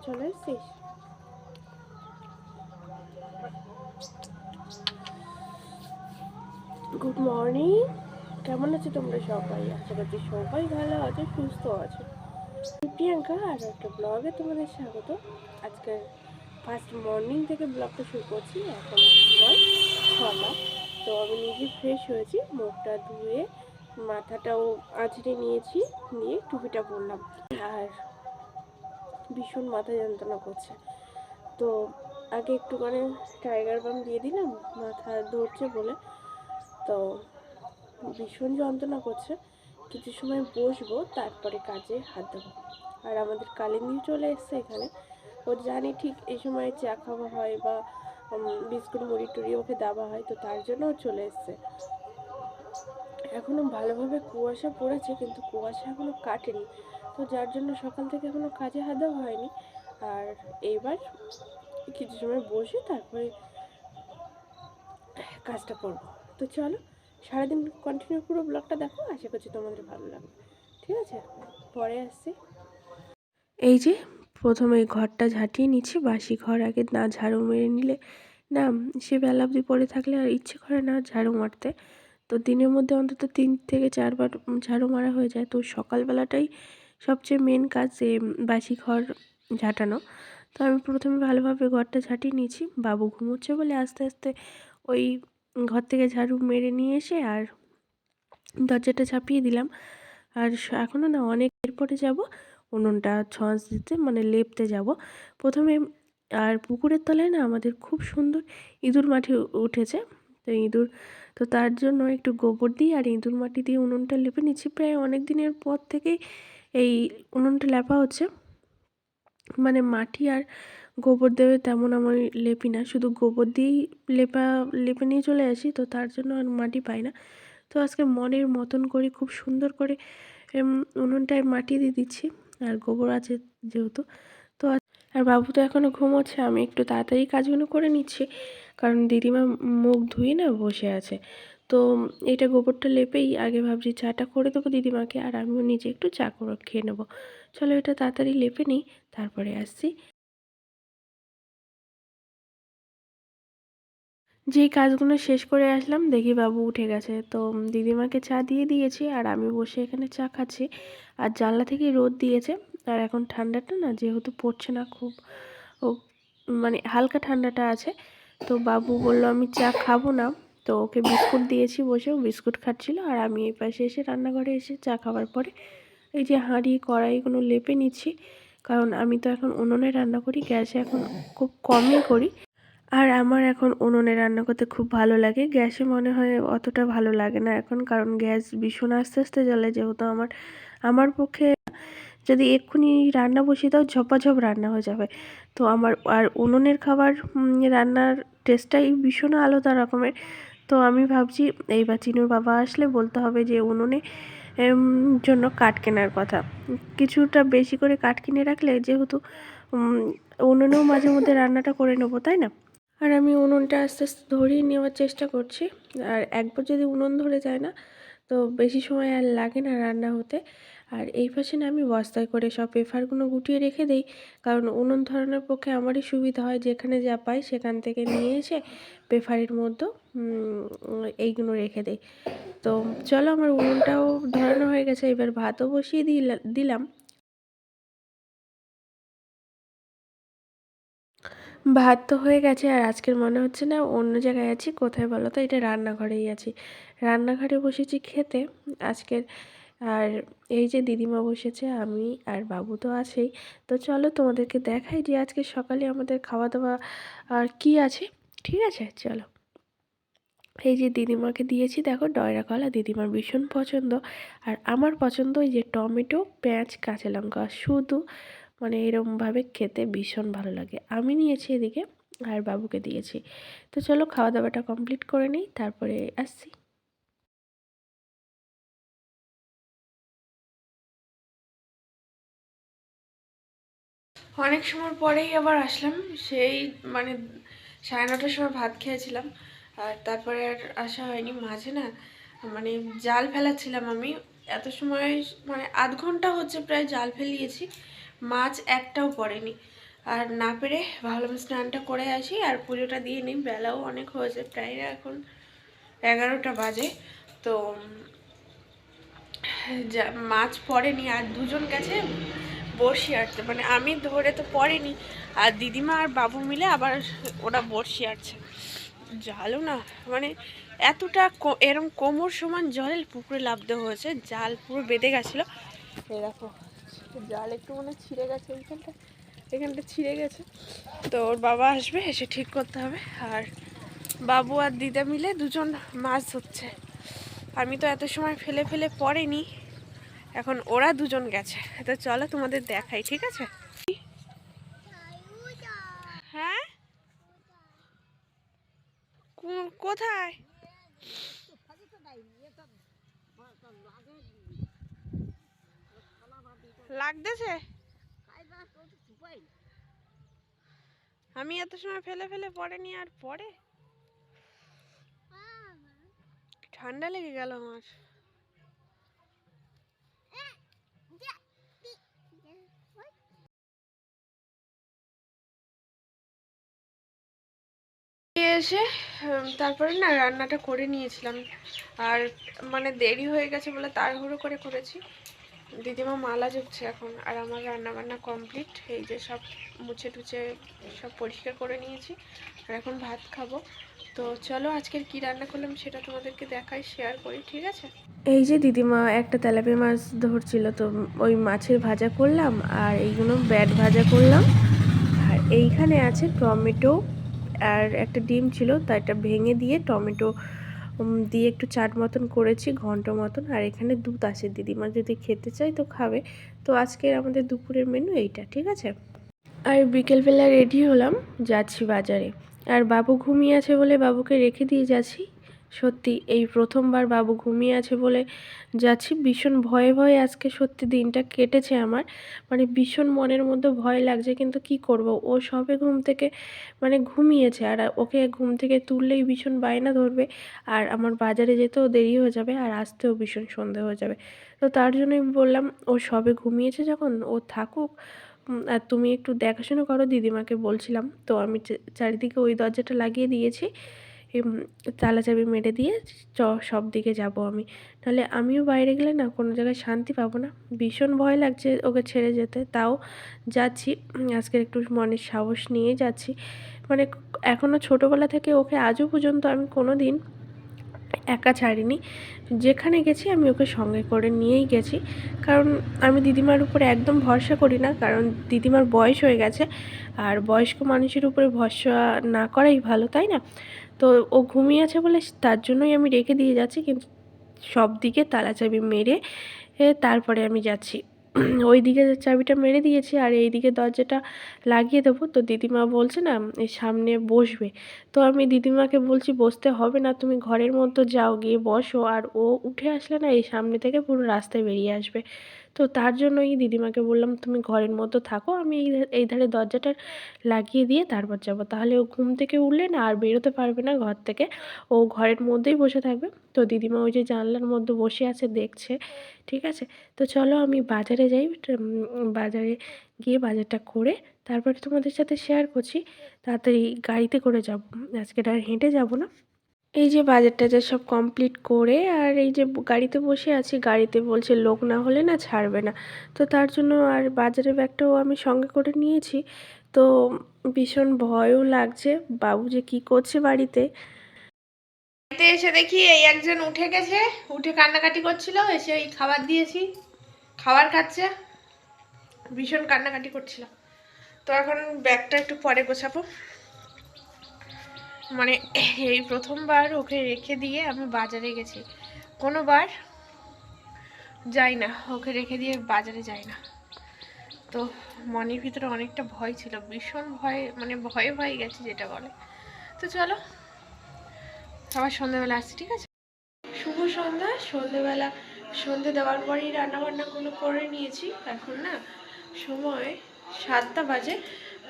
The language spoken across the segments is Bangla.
চলে এসছিস? Good morning. কেমন আছো তোমরা সবাই? আশা করছি সবাই ভালো আছো, সুস্থ আছো। প্রিয়াঙ্কা আর একটা ব্লগে তোমাদের স্বাগত। আজকের ফার্স্ট মর্নিং থেকে ব্লগটা শুরু করছি। এখন সময় 6টা। তো আমি নিজে ফ্রেশ হয়েছি, মুখটা ধুয়ে মাথাটাও আঁচড়ে নিয়েছি, নিয়ে টুপিটা পরলাম। আর ভীষণ মাথা যন্ত্রণা করছে, তো আগে একটুখানি টাইগার বাম দিয়ে দিলাম, মাথা ধরছে বলে। তো ভীষণ যন্ত্রণা করছে, কিছু সময় বসবো, তারপরে কাজে হাত দেবো। আর আমাদের কালিন্দি চলে এসছে এখানে। ও জানি ঠিক এই সময় চা খাওয়া হয় বা বিস্কুট মুড়ি টুড়ি ওকে দেওয়া হয়, তো তার জন্য ও চলে এসছে। এখনও ভালোভাবে কুয়াশা পড়েছে, কিন্তু কুয়াশা এখনও কাটেনি, তো যার জন্য সকাল থেকে এখনও কাজে হাত দেওয়া হয়নি। আর এইবার কিছু সময় বসে তারপরে কাজটা করব। তো চলো, সারাদিন কন্টিনিউ পুরো ব্লগটা দেখো, আশা করছি তোমাদের ভালো লাগবে। ঠিক আছে, পরে আসছি। এই যে প্রথমে এই ঘরটা ঝাঁটিয়ে নিচ্ছি, বাসি ঘর আগে না ঝাড়ু মেরে নিলে না, সে বেলা অবধি পড়ে থাকলে আর ইচ্ছে করে না ঝাড়ু মারতে। তো দিনের মধ্যে অন্তত 3 থেকে 4 বার ঝাড়ু মারা হয়ে যায়। তো সকালবেলাটাই সবচেয়ে মেন কাজ, যে বাসি ঘর ঝাঁটানো। তো আমি প্রথমে ভালোভাবে ঘরটা ঝাঁটিয়ে নিয়েছি। বাবু ঘুমোচ্ছে বলে আস্তে আস্তে ওই ঘর থেকে ঝাড়ু মেরে নিয়ে এসে আর দরজাটা ঝাঁপিয়ে দিলাম। আর এখনও না অনেক এরপরে যাব উনুনটা ছঁচ দিতে, মানে লেপতে যাব প্রথমে। আর পুকুরের তলায় না আমাদের খুব সুন্দর ইঁদুর মাটি উঠেছে। তো ইঁদুর, তো তার জন্য একটু গোবর দিই আর ইঁদুর মাটি দিয়ে উনুনটা লেপে নিচ্ছি। প্রায় অনেক দিনের পর থেকেই এই উনুনটা লেপা হচ্ছে। মানে মাটি আর গোবর দেবে তেমন আমি লেপি না, শুধু গোবর দিয়েই লেপে নিয়ে চলে আসি, তো তার জন্য আর মাটি পাই না। তো আজকে মনের মতন করে খুব সুন্দর করে উনুনটায় মাটি দিয়ে দিচ্ছি, আর গোবর আছে যেহেতু। তো আর বাবু তো এখনও ঘুমোচ্ছে, আমি একটু তাড়াতাড়ি কাজগুলো করে নিচ্ছি, কারণ দিদিমা মুখ ধুয়ে না বসে আছে। তো এটা গোবরটা লেপেই আগে ভাবছি চাটা করে দেবো দিদিমাকে, আর আমিও নিজে একটু চা করে খেয়ে নেবো। চলো এটা তাড়াতাড়ি লেপে নিই, তারপরে আসছি। যেই কাজগুলো শেষ করে আসলাম, দেখি বাবু উঠে গেছে। তো দিদিমাকে চা দিয়ে দিয়েছি, আর আমি বসে এখানে চা খাচ্ছি। আর জানলা থেকে রোদ দিয়েছে, আর এখন ঠান্ডাটা না যেহেতু পড়ছে না খুব, ও মানে হালকা ঠান্ডাটা আছে। তো বাবু বলল আমি চা খাবো না, তো ওকে বিস্কুট দিয়েছি, বসেও বিস্কুট খাচ্ছিল। আর আমি এই পাশে এসে রান্নাঘরে এসে চা খাওয়ার পরে এই যে হাঁড়ি কড়াইগুলো লেপে নিচ্ছি, কারণ আমি তো এখন উনুনে রান্না করি, গ্যাসে এখন খুব কমই করি। আর আমার এখন উনুনে রান্না করতে খুব ভালো লাগে, গ্যাসে মনে হয় অতটা ভালো লাগে না এখন, কারণ গ্যাস ভীষণ আস্তে আস্তে জ্বলে। যেহেতু আমার পক্ষে যদি এক্ষুনি রান্না বসিয়ে দাও, ঝপাঝপ রান্না হয়ে যাবে। তো আমার আর উনুনের খাবার রান্নার টেস্টটাই ভীষণ আলাদা রকমের। তো আমি ভাবছি এইবার চিনুর বাবা আসলে বলতে হবে যে উনুনে জন্য কাঠ কেনার কথা, কিছুটা বেশি করে কাঠ কিনে রাখলে, যেহেতু উনুনেও মাঝে মধ্যে রান্নাটা করে নেবো, তাই না? আর আমি উনুনটা আস্তে আস্তে ধরিয়ে নেওয়ার চেষ্টা করছি। আর একবার যদি উনুন ধরে যায় না, তো বেশি সময় আর লাগে না রান্না হতে। আর এই পাশে না আমি বস্তায় করে সব পেপারগুলো গুটিয়ে রেখে দেই, কারণ উনুন ধরানোর পক্ষে আমারই সুবিধা হয়, যেখানে যা পাই সেখান থেকে নিয়ে এসে পেপারের মধ্যে এইগুলো রেখে দেই। তো চলো, আমার উনুনটাও ধরানো হয়ে গেছে, এবার ভাতও বসিয়ে দিলাম। ভাত তো হয়ে গেছে, আর আজকের মনে হচ্ছে না অন্য জায়গায় আছি, কোথায় বলো তো, এটা রান্নাঘরেই আছি। রান্নাঘরে বসেছি খেতে আজকের। আর এই যে দিদিমা বসেছে, আমি আর বাবু তো আছেই। তো চলো তোমাদেরকে দেখাই যে আজকে সকালে আমাদের খাওয়া দাওয়া আর কি আছে। ঠিক আছে, চলো। এই যে দিদিমাকে দিয়েছি, দেখো ডয়রা কলা, দিদিমার ভীষণ পছন্দ। আর আমার পছন্দ ওই যে টমেটো, পেঁয়াজ, কাঁচা লঙ্কা, শুধু মানে এরকমভাবে খেতে ভীষণ ভালো লাগে। আমি নিয়েছি এদিকে, আর বাবুকে দিয়েছি। তো চলো খাওয়া দাওয়াটা কমপ্লিট করে নিই, তারপরে আসছি। অনেক সময় পরেই আবার আসলাম, সেই মানে 9:30টার সময় ভাত খেয়েছিলাম, আর তারপরে আর আসা হয়নি। মাঝে না মানে জাল ফেলাচ্ছিলাম আমি, এত সময় মানে আধ ঘন্টা হচ্ছে প্রায় জাল ফেলিয়েছি, মাছ একটাও পড়েনি। আর না পেরে ভাবলাম স্নানটা করে আসি আর পুজোটা দিয়ে নিই। বেলাও অনেক হয়েছে, প্রায় এখন 11টা বাজে। তো যা মাছ পড়েনি, আর দুজন গেছে বড়শি আটতে, মানে আমি ধরে তো পড়েনি, আর দিদিমা আর বাবু মিলে আবার ওরা বড়শি আটছে। জালও না মানে এতটা এরম কোমর সমান জলের পুকুরে লাফতে হয়েছে, জাল পুরো বেঁধে গেছিলো। এই দেখো জাল একটু মানে ছিঁড়ে গেছে, এখানটা ছিঁড়ে গেছে। তো ওর বাবা আসবে, এসে ঠিক করতে হবে। আর বাবু আর দিদা মিলে দুজন মাছ ধরছে। আমি তো এত সময় ফেলে ফেলে পড়েনি, এখন ওরা দুজন গেছে। তো চলো তোমাদের দেখাই, ঠিক আছে? হ্যাঁ, কোথায় লাগতেছে? আমি এত সময় ফেলে ফেলে পড়েনি, আর পড়ে ঠান্ডা লেগে গেল আমার। এসে তারপরে না রান্নাটা করে নিয়েছিলাম, আর মানে দেরি হয়ে গেছে বলে তাড়াহুড়ো করে করেছি। দিদিমা মালা জপছে এখন, আর আমার রান্না বান্না কমপ্লিট। এই যে সব মুছে টুছে সব পরিষ্কার করে নিয়েছি, আর এখন ভাত খাবো। তো চলো আজকের কি রান্না করলাম সেটা তোমাদেরকে দেখাই, শেয়ার করি, ঠিক আছে? এই যে দিদিমা একটা তেলাপিয়া মাছ ধরছিল, তো ওই মাছের ভাজা করলাম, আর এইগুলো ব্যাট ভাজা করলাম। আর এইখানে আছে টমেটো, আর একটা ডিম ছিল, তা এটা ভেঙে দিয়ে টমেটো দিয়ে একটু চাট মতন করেছি, ঘন্ট মতন। আর এখানে দুধ আছে, দিদিমা যদি খেতে চাই তো খাবে। তো আজকের আমাদের দুপুরের মেনু এইটা, ঠিক আছে? আর বিকেলবেলা রেডি হলাম, যাচ্ছি বাজারে। আর বাবু ঘুমিয়ে আছে বলে বাবুকে রেখে দিয়ে যাচ্ছি। সত্যি এই প্রথমবার বাবু ঘুমিয়ে আছে বলে যাচ্ছি। ভীষণ ভয়ে ভয়ে আজকে সত্যি দিনটা কেটেছে আমার, মানে ভীষণ মনের মধ্যে ভয় লাগছে, কিন্তু কি করব, ও সবে ঘুম থেকে মানে ঘুমিয়েছে, আর ওকে ঘুম থেকে তুললেই ভীষণ বায়না ধরবে, আর আমার বাজারে যেতেও দেরি হয়ে যাবে, আর আসতেও ভীষণ সন্ধে হয়ে যাবে। তো তার জন্যই বললাম ও সবে ঘুমিয়েছে যখন, ও থাকুক, আর তুমি একটু দেখাশোনা করো, দিদিমাকে বলছিলাম। তো আমি চারিদিকে ওই দরজাটা লাগিয়ে দিয়েছি, তালা চাবি মেরে দিয়ে সব দিকে যাব আমি, নাহলে আমিও বাইরে গেলে না কোনো জায়গায় শান্তি পাবো না। ভীষণ ভয় লাগছে ওকে ছেড়ে যেতে, তাও যাচ্ছি। আজকের একটু মনের সাহস নিয়ে যাচ্ছি, মানে এখনও ছোটোবেলা থেকে ওকে আজও পর্যন্ত আমি কোনো দিন একা ছাড়িনি। যেখানে গেছি আমি ওকে সঙ্গে করে নিয়েই গেছি, কারণ আমি দিদিমার উপরে একদম ভরসা করি না, কারণ দিদিমার বয়স হয়ে গেছে, আর বয়স্ক মানুষের উপরে ভরসা না করাই ভালো, তাই না? তো ও ঘুমিয়ে আছে বলে তার জন্যই আমি রেখে দিয়ে যাচ্ছি, কিন্তু সব দিকে তালা চাবি মেরে তারপরে আমি যাচ্ছি। ওই দিকে চাবিটা মেরে দিয়েছি, আর এই দিকে দরজাটা লাগিয়ে দেবো। তো দিদিমা বলছে না এই সামনে বসবে, তো আমি দিদিমাকে বলছি বসতে হবে না, তুমি ঘরের মধ্যে যাও, গিয়ে বসো, আর ও উঠে আসলে না এই সামনে থেকে পুরো রাস্তায় বেরিয়ে আসবে। তো তার জন্যই দিদিমাকে বললাম তুমি ঘরের মধ্যে থাকো, আমি এই ধারে দরজাটা লাগিয়ে দিয়ে তারপর যাবো, তাহলে ও ঘুম থেকে উঠলে না আর বেরোতে পারবে না ঘর থেকে, ও ঘরের মধ্যেই বসে থাকবে। তো দিদিমা ওই যে জানলার মধ্যে বসে আছে দেখছে, ঠিক আছে? তো চলো আমি বাজারে যাই, বাজারে গিয়ে বাজারটা করে তারপরে তোমাদের সাথে শেয়ার করছি। তাড়াতাড়ি গাড়িতে করে যাব, আজকে আর হেঁটে যাব না। এই যে বাজার টাজার সব কমপ্লিট করে, আর এই যে গাড়িতে বসে আছি, গাড়িতে বলছে লোক না হলে না ছাড়বে না। তো তার জন্য আর বাজারের ব্যাগটাও আমি সঙ্গে করে নিয়েছি। তো ভীষণ ভয়ও লাগছে, বাবু যে কী করছে বাড়িতে। বাড়িতে এসে দেখি এই একজন উঠে গেছে, উঠে কান্নাকাটি করছিল, এসে ওই খাবার দিয়েছি, খাবার খাচ্ছে, ভীষণ কান্নাকাটি করছিল। তো এখন ব্যাগটা একটু পরে গোছাবো, মানে এই প্রথমবার ওকে রেখে দিয়ে আমি বাজারে গেছি, কোনোবার যাই না, ওকে রেখে দিয়ে বাজারে যাই না। তো মনের ভিতরে অনেকটা ভয় ছিল, ভীষণ ভয়, মানে ভয়ে ভয়ে গেছি যেটা বলে। তো চলো আবার সন্ধ্যাবেলা আসছি, ঠিক আছে? শুভ সন্ধ্যা। সন্ধ্যেবেলা সন্ধ্যে দেওয়ার পরেই রান্নাবান্নাগুলো করে নিয়েছি। এখন না সময় 7টা বাজে,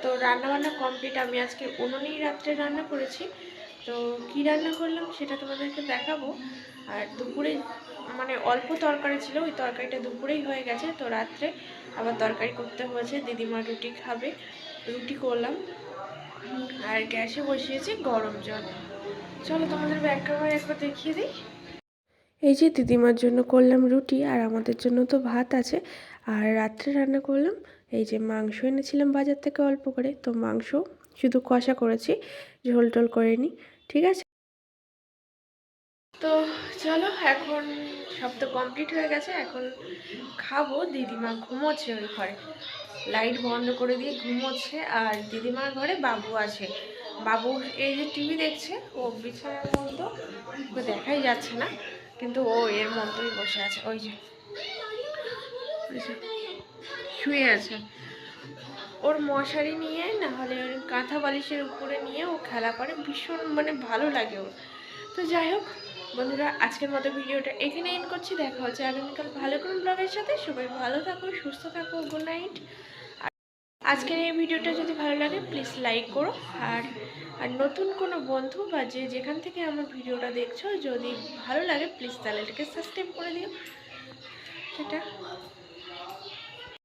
তো রান্নাবান্না কমপ্লিট। আমি আজকে উনুনেই রাত্রে রান্না করেছি। তো কী রান্না করলাম সেটা তোমাদেরকে দেখাবো। আর দুপুরে মানে অল্প তরকারি ছিল, ওই তরকারিটা দুপুরেই হয়ে গেছে। তো রাত্রে আবার তরকারি করতে হয়েছে, দিদিমা রুটি খাবে, রুটি করলাম আর গ্যাসে বসিয়েছি গরম জল। চলো তোমাদের ব্যাক ক্যামেরা একবার দেখিয়ে দিই। এই যে দিদিমার জন্য করলাম রুটি, আর আমাদের জন্য তো ভাত আছে। আর রাত্রে রান্না করলাম এই যে মাংস এনেছিলাম বাজার থেকে অল্প করে, তো মাংস শুধু কষা করেছি, ঝোল টোল করিনি। ঠিক আছে, তো চলো এখন সব তো কমপ্লিট হয়ে গেছে, এখন খাবো। দিদিমা ঘুমোচ্ছে ওই ঘরে, লাইট বন্ধ করে দিয়ে ঘুমোচ্ছে। আর দিদিমার ঘরে বাবু আছে, বাবু এই যে টিভি দেখছে, ও বিছানার মতো ওকে দেখাই যাচ্ছে না, কিন্তু ও এর মধ্যেই বসে আছে, ওই যে শুয়ে আছে। ওর মশারি নিয়ে না হলে ওর কাঁথা বালিশের উপরে নিয়ে ও খেলা করে, ভীষণ মানে ভালো লাগে ওর। তো যাই হোক বন্ধুরা, আজকের মতো ভিডিওটা এখানে এন্ড করছি। দেখা হচ্ছে আগামীকাল ভালো কোনো ব্লগের সাথে। সবাই ভালো থাকো, সুস্থ থাকো, গুড নাইট। আজকের এই ভিডিওটা যদি ভালো লাগে প্লিজ লাইক করো। আর আর নতুন কোনো বন্ধু বা যে যেখান থেকে আমার ভিডিওটা দেখছো, যদি ভালো লাগে প্লিজ চ্যানেলটাকে সাবস্ক্রাইব করে দিও। সেটা